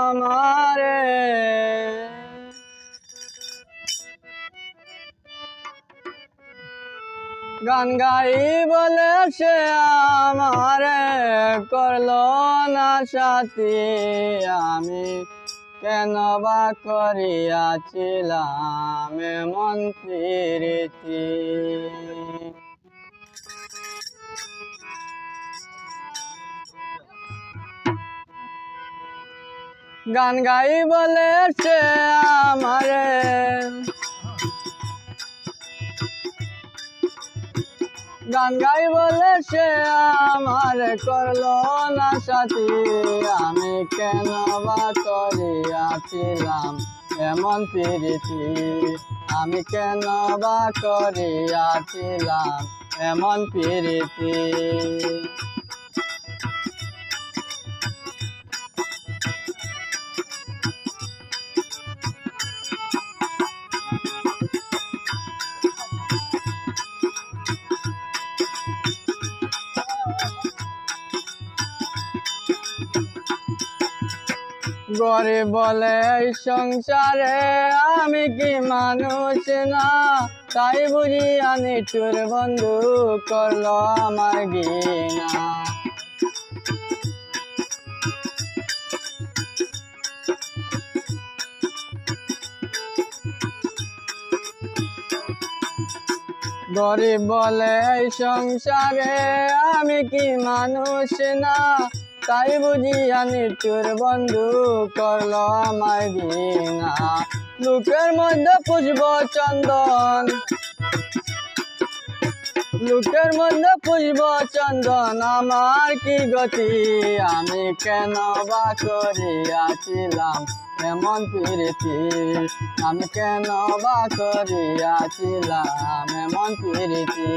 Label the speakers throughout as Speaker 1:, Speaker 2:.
Speaker 1: আমারে গান গাই বলে সে আমারে করলো না সাথী আমি কেন বা করিয়াছিলাম এমন প্রীতি গান গাই বলে সে আমারে গান গাই বলে সে আমার করলো না সাথী আমি কেন বা করিয়াছিলাম এমন প্রীতি আমি কেন বা করিয়াছিলাম এমন প্রীতি গরিব বলে এই সংসারে আমি কি মানুষ না তাই বুঝিয়া নিঠুর বন্ধু করলো আমার ঘৃণা গরিব বলে এই সংসারে আমি কি মানুষ না তাই বুঝিয়া নিঠুর বন্ধু করলো আমার ঘৃণা লোকের মধ্যে পুষ্প চন্দন লোকের মধ্যে পুষ্প চন্দন আমার কি গতি আমি কেন বা করিয়াছিলাম এমন প্রীতি আমি কেন বা করিয়াছিলাম এমন প্রীতি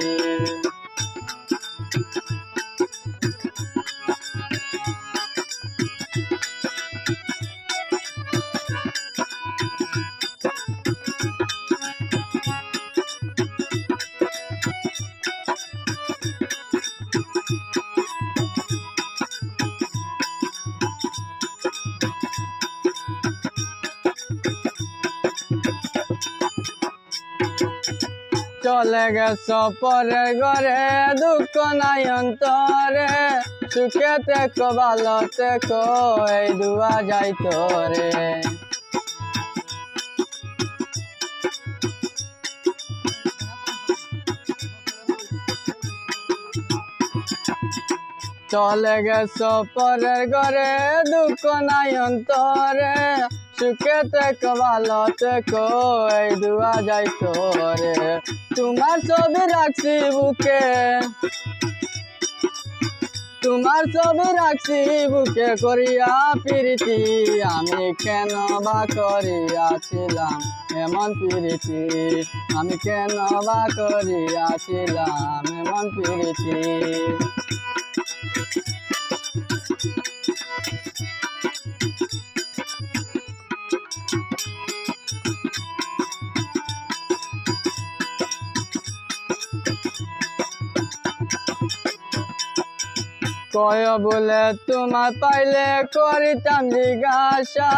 Speaker 1: চলে গেছ পরে ঘরে দুঃখ নাই অন্তরে সুখে থেকো ভালো থেকো এই দুয়া যাই তোরে চলে গেছ পরের ঘরে দুঃখ নাই অন্তরে সুখে থেকো ভালো থেকো এই দুয়া যাই তোরে তোমার ছবি রাখছি বুকে তোমার ছবি রাখছি বুকে করিয়া প্রীতি আমি কেন বা করিয়াছিলাম এমন প্রীতি আমি কেন বা করিয়াছিলাম এমন প্রীতি কয় বলে তোমার পাইলে করিতাম জিজ্ঞাসা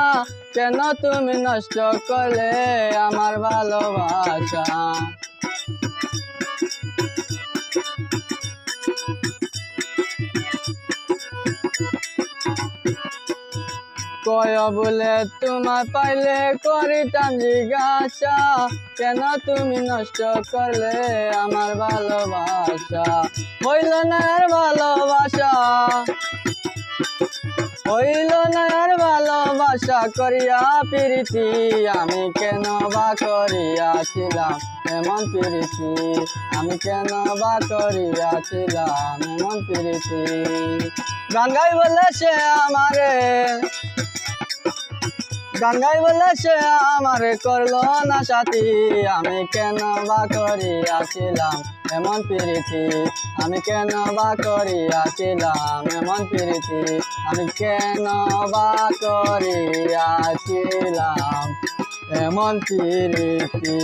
Speaker 1: কেন তুমি নষ্ট করলে আমার ভালোবাসা কয় বলে তোমার পাইলে করিতাম জিজ্ঞাসা কেন তুমি নষ্ট করলে আমার ভালোবাসা হইল না আর ভালোবাসা হইল না আর ভালোবাসা করিয়া প্রীতি আমি কেন বা করিয়াছিলাম এমন প্রীতি আমি কেন বা করিয়াছিলাম এমন প্রীতি গান গাই বলে সে আমারে গান গাই বলে সে আমারে করলো না সাথী আমি কেন বা করিয়াছিলাম এমন প্রীতি আমি কেন বা করিয়াছিলাম এমন প্রীতি আমি কেন বা করিয়াছিলাম এমন প্রীতি